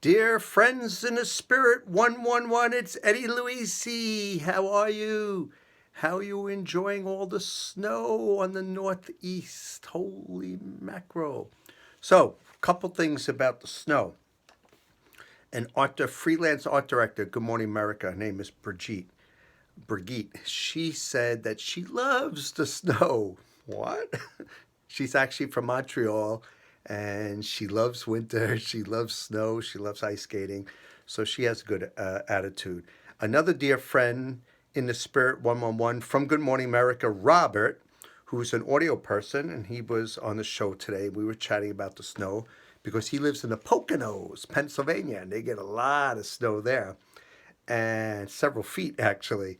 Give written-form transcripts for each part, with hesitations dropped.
Dear friends in the spirit, 111, it's Eddie Luisi. How are you? How are you enjoying all the snow on the northeast? Holy mackerel. So, a couple things about the snow. Freelance art director, Good Morning America, her name is Brigitte. She said that she loves the snow. What? She's actually from Montreal and she loves winter, she loves snow, she loves ice skating. So she has a good attitude. Another dear friend in the spirit 111 from Good Morning America, Robert, who's an audio person, and he was on the show today. We were chatting about the snow because he lives in the Poconos, Pennsylvania, and they get a lot of snow there, and several feet actually.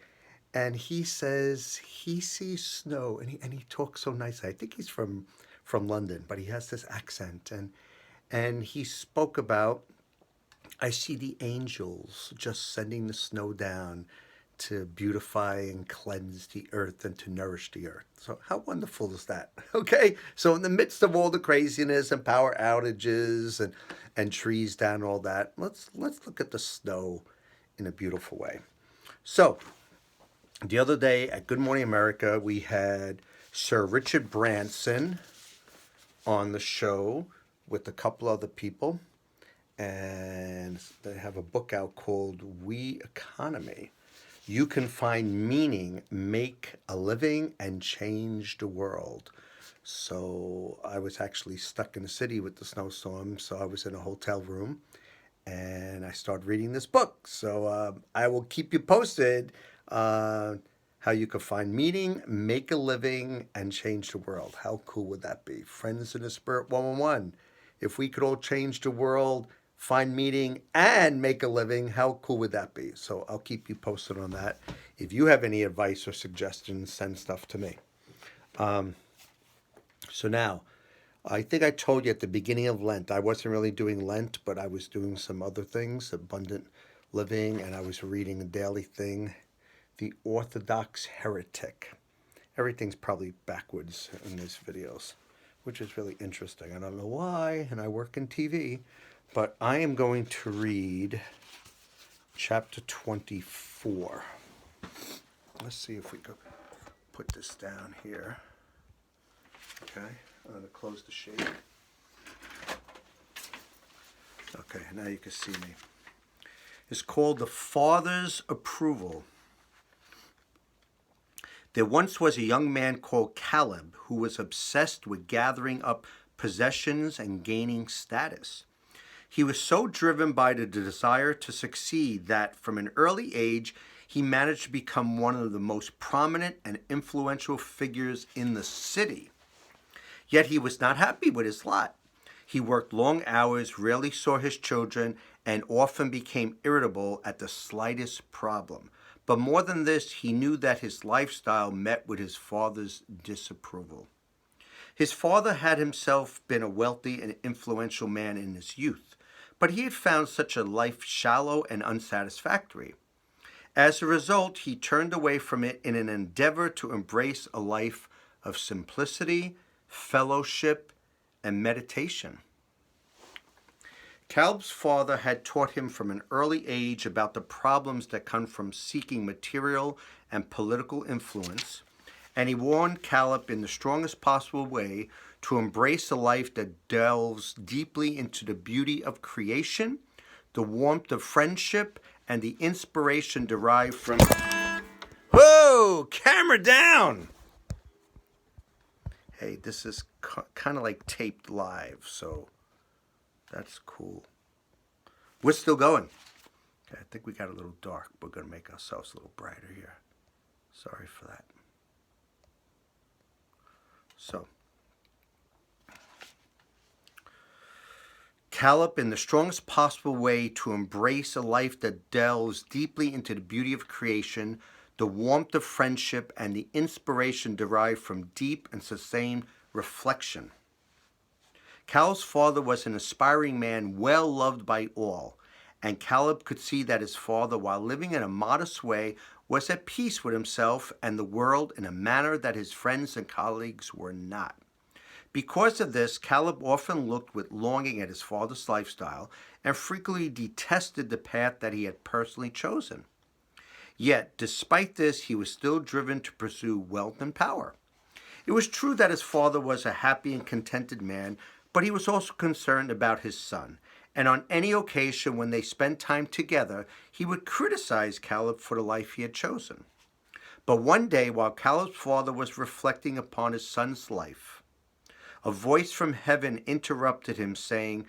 And he says he sees snow, and he talks so nicely. I think he's from London, but he has this accent, and he spoke about, I see the angels just sending the snow down to beautify and cleanse the earth and to nourish the earth. So how wonderful is that? Okay, so in the midst of all the craziness and power outages and trees down, all that, let's look at the snow in a beautiful way. So the other day at Good Morning America, we had Sir Richard Branson on the show with a couple other people, and they have a book out called We Economy. You can find meaning, make a living, and change the world. So I was actually stuck in the city with the snowstorm, so I was in a hotel room and I started reading this book. So I will keep you posted how you can find meaning, make a living, and change the world. How cool would that be? Friends in the Spirit 111. If we could all change the world, find meaning, and make a living, how cool would that be? So I'll keep you posted on that. If you have any advice or suggestions, send stuff to me. So now, I think I told you at the beginning of Lent, I wasn't really doing Lent, but I was doing some other things, abundant living, and I was reading a daily thing, The Orthodox Heretic. Everything's probably backwards in these videos, which is really interesting. I don't know why, and I work in TV, but I am going to read chapter 24. Let's see if we could put this down here. Okay, I'm going to close the shade. Okay, now you can see me. It's called The Father's Approval. There once was a young man called Caleb who was obsessed with gathering up possessions and gaining status. He was so driven by the desire to succeed that from an early age, he managed to become one of the most prominent and influential figures in the city. Yet he was not happy with his lot. He worked long hours, rarely saw his children, and often became irritable at the slightest problem. But more than this, he knew that his lifestyle met with his father's disapproval. His father had himself been a wealthy and influential man in his youth, but he had found such a life shallow and unsatisfactory. As a result, he turned away from it in an endeavor to embrace a life of simplicity, fellowship, and meditation. Caleb's father had taught him from an early age about the problems that come from seeking material and political influence, and he warned Caleb in the strongest possible way to embrace a life that delves deeply into the beauty of creation, the warmth of friendship, and the inspiration derived from... Whoa! Camera down! Hey, this is kind of like taped live, so that's cool. We're still going. Okay, I think we got a little dark. We're going to make ourselves a little brighter here. Sorry for that. So, Caleb, in the strongest possible way to embrace a life that delves deeply into the beauty of creation, the warmth of friendship, and the inspiration derived from deep and sustained reflection. Caleb's father was an aspiring man well loved by all, and Caleb could see that his father, while living in a modest way, was at peace with himself and the world in a manner that his friends and colleagues were not. Because of this, Caleb often looked with longing at his father's lifestyle and frequently detested the path that he had personally chosen. Yet, despite this, he was still driven to pursue wealth and power. It was true that his father was a happy and contented man, but he was also concerned about his son. And on any occasion when they spent time together, he would criticize Caleb for the life he had chosen. But one day, while Caleb's father was reflecting upon his son's life, a voice from heaven interrupted him, saying,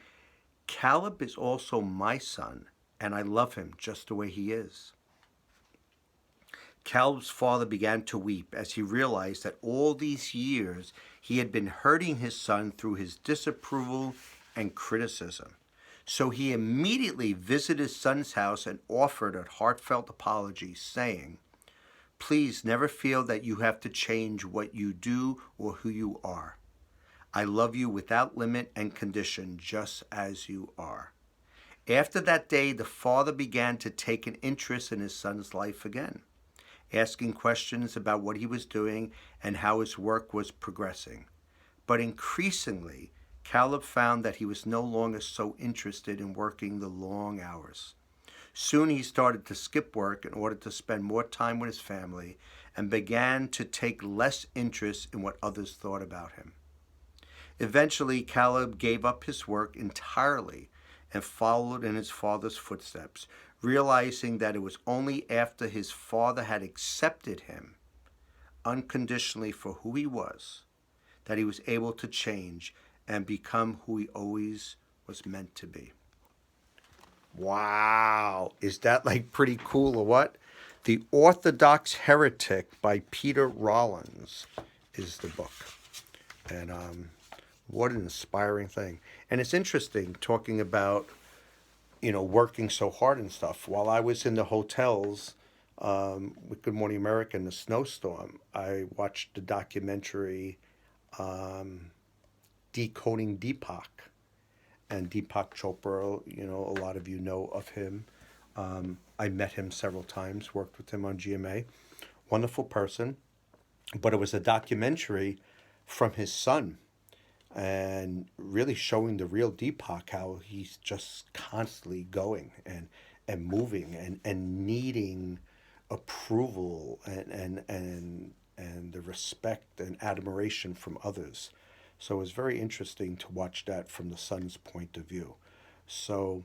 Caleb is also my son, and I love him just the way he is. Caleb's father began to weep as he realized that all these years he had been hurting his son through his disapproval and criticism. So he immediately visited his son's house and offered a heartfelt apology, saying, Please never feel that you have to change what you do or who you are. I love you without limit and condition, just as you are. After that day, the father began to take an interest in his son's life again, asking questions about what he was doing and how his work was progressing. But increasingly, Caleb found that he was no longer so interested in working the long hours. Soon he started to skip work in order to spend more time with his family and began to take less interest in what others thought about him. Eventually, Caleb gave up his work entirely and followed in his father's footsteps, realizing that it was only after his father had accepted him unconditionally for who he was that he was able to change and become who he always was meant to be. Wow, is that like pretty cool or what? The Orthodox Heretic by Peter Rollins is the book. And what an inspiring thing. And it's interesting talking about, working so hard and stuff. While I was in the hotels with Good Morning America in the snowstorm, I watched the documentary Decoding Deepak. And Deepak Chopra, a lot of you know of him. I met him several times, worked with him on GMA. Wonderful person. But it was a documentary from his son and really showing the real Deepak, how he's just constantly going and moving and needing approval and the respect and admiration from others. So it was very interesting to watch that from the son's point of view. So,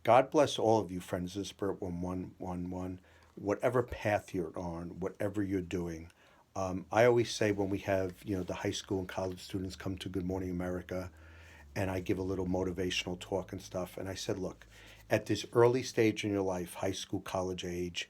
God bless all of you, friends of Spirit 1111, whatever path you're on, whatever you're doing. I always say when we have, the high school and college students come to Good Morning America, and I give a little motivational talk and stuff, and I said, look, at this early stage in your life, high school, college age,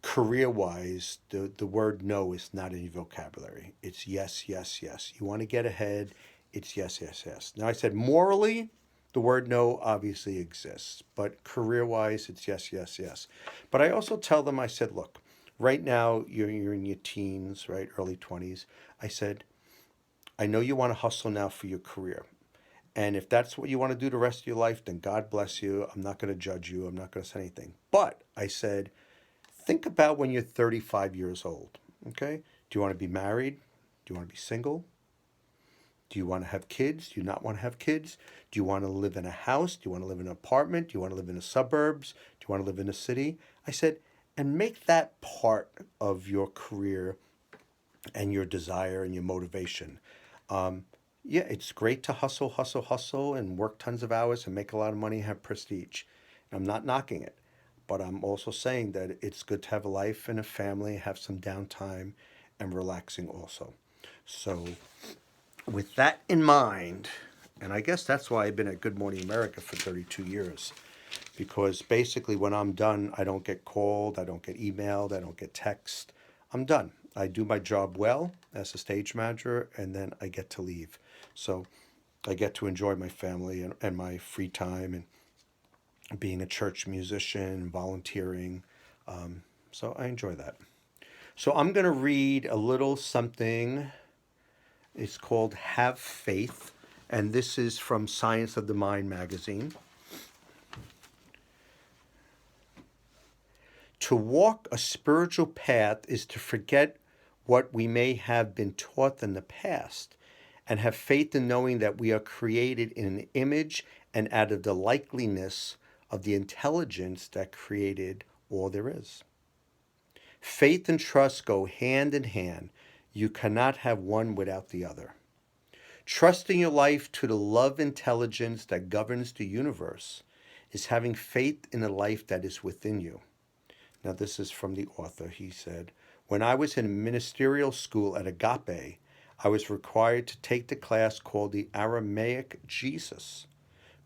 career-wise, the word no is not in your vocabulary. It's yes, yes, yes. You want to get ahead, it's yes, yes, yes. Now, I said morally, the word no obviously exists, but career-wise, it's yes, yes, yes. But I also tell them, I said, look, right now, you're in your teens, right, early 20s. I said, I know you want to hustle now for your career. And if that's what you want to do the rest of your life, then God bless you. I'm not going to judge you. I'm not going to say anything. But I said, think about when you're 35 years old, okay? Do you want to be married? Do you want to be single? Do you want to have kids? Do you not want to have kids? Do you want to live in a house? Do you want to live in an apartment? Do you want to live in the suburbs? Do you want to live in a city? I said, and make that part of your career and your desire and your motivation. Yeah, it's great to hustle, hustle, hustle and work tons of hours and make a lot of money and have prestige. I'm not knocking it. But I'm also saying that it's good to have a life and a family, have some downtime, and relaxing also. So, with that in mind, and I guess that's why I've been at Good Morning America for 32 years, because basically when I'm done, I don't get called, I don't get emailed, I don't get text. I'm done. I do my job well as a stage manager, and then I get to leave. So, I get to enjoy my family and my free time and being a church musician, volunteering. So I enjoy that. So I'm going to read a little something. It's called Have Faith, and this is from Science of the Mind magazine. To walk a spiritual path is to forget what we may have been taught in the past and have faith in knowing that we are created in an image and out of the likeliness of the intelligence that created all there is. Faith and trust go hand in hand. You cannot have one without the other. Trusting your life to the love intelligence that governs the universe is having faith in the life that is within you. Now, this is from the author. He said, when I was in ministerial school at Agape, I was required to take the class called the Aramaic Jesus.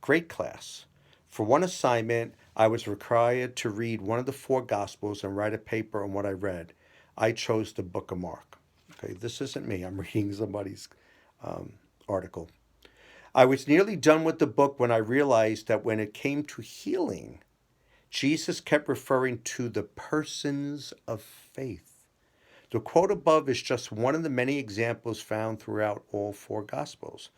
Great class. For one assignment, I was required to read one of the four Gospels and write a paper on what I read. I chose the book of Mark. Okay, this isn't me. I'm reading somebody's article. I was nearly done with the book when I realized that when it came to healing, Jesus kept referring to the persons of faith. The quote above is just one of the many examples found throughout all four Gospels.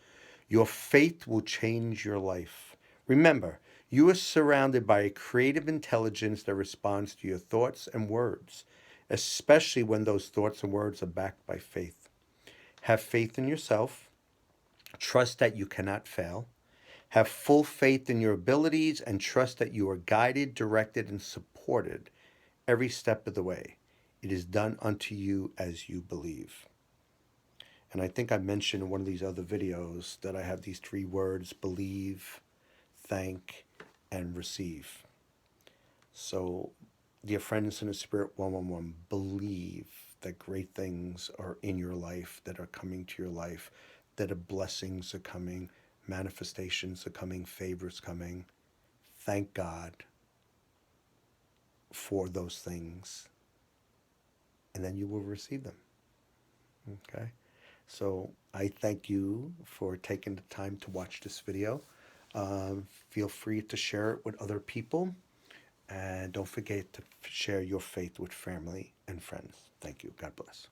Your faith will change your life. Remember, you are surrounded by a creative intelligence that responds to your thoughts and words, especially when those thoughts and words are backed by faith. Have faith in yourself. Trust that you cannot fail. Have full faith in your abilities and trust that you are guided, directed, and supported every step of the way. It is done unto you as you believe. And I think I mentioned in one of these other videos that I have these three words: believe, thank, and receive. So, dear friends in the Spirit 111, believe that great things are in your life, that are coming to your life, that blessings are coming, manifestations are coming, favors coming. Thank God for those things, and then you will receive them. Okay? So I thank you for taking the time to watch this video. Feel free to share it with other people. And don't forget to share your faith with family and friends. Thank you. God bless.